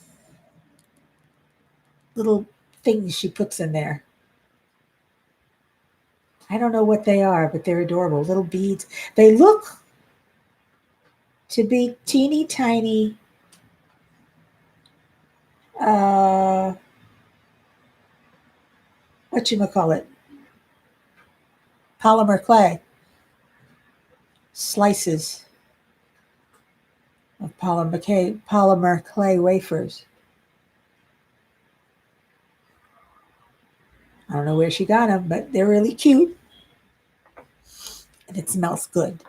little things she puts in there. I don't know what they are, but they're adorable. Little beads. They look to be teeny tiny whatchamacallit, polymer clay slices of polymer clay wafers. I don't know where she got them, but they're really cute. And it smells good.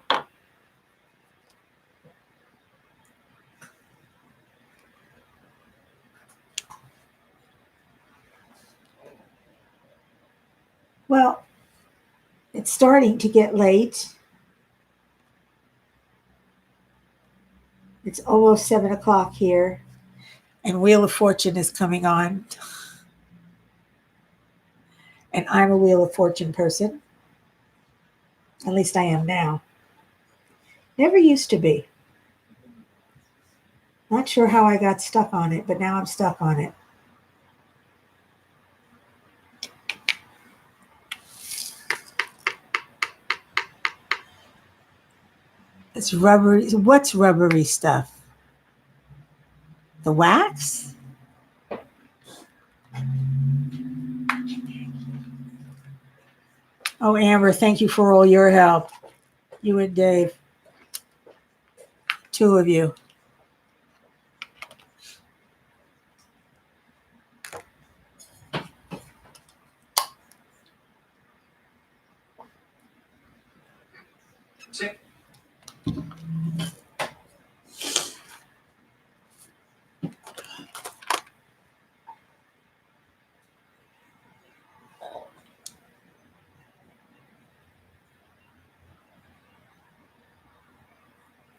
Well, it's starting to get late. It's almost 7 o'clock here, and Wheel of Fortune is coming on. And I'm a Wheel of Fortune person. At least I am now. Never used to be. Not sure how I got stuck on it, but now I'm stuck on it. It's rubbery. What's rubbery stuff? The wax? Oh, Amber, thank you for all your help. You and Dave. Two of you.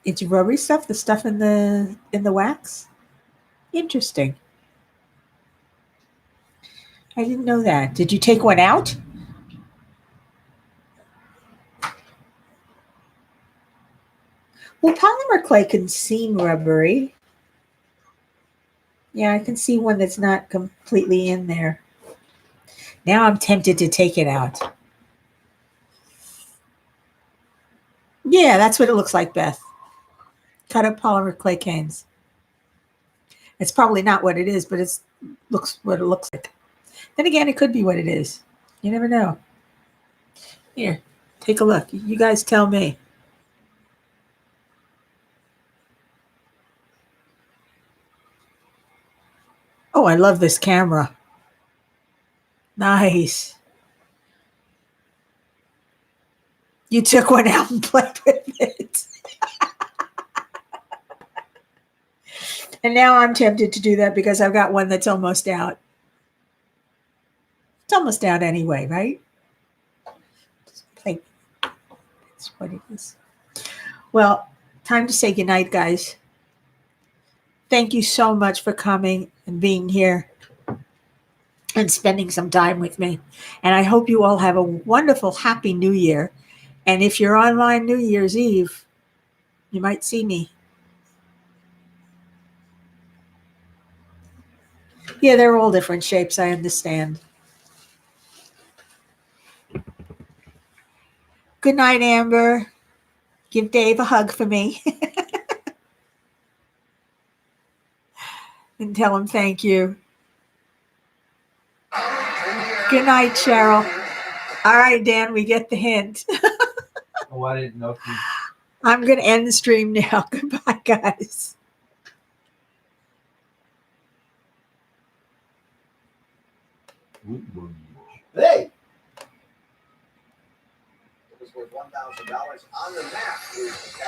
It's rubbery stuff, the stuff in the wax? Interesting. I didn't know that. Did you take one out? Well, polymer clay can seem rubbery. Yeah, I can see one that's not completely in there. Now I'm tempted to take it out. Yeah, that's what it looks like, Beth. Cut up polymer clay canes. It's probably not what it is, but it looks what it looks like. Then again, it could be what it is. You never know. Here, take a look. You guys tell me. Oh, I love this camera. Nice. You took one out and played with it. And now I'm tempted to do that because I've got one that's almost out. It's almost out anyway, right? Just play. That's what it is. Well, time to say goodnight, guys. Thank you so much for coming and being here and spending some time with me. And I hope you all have a wonderful, happy New Year. And if you're online New Year's Eve, you might see me. Yeah, they're all different shapes, I understand. Good night, Amber. Give Dave a hug for me. And tell him thank you. Good night, Cheryl. All right, Dan, we get the hint. Oh, I didn't know if you. I'm going to end the stream now. Goodbye, guys. Hey! It was worth $1,000 on the map.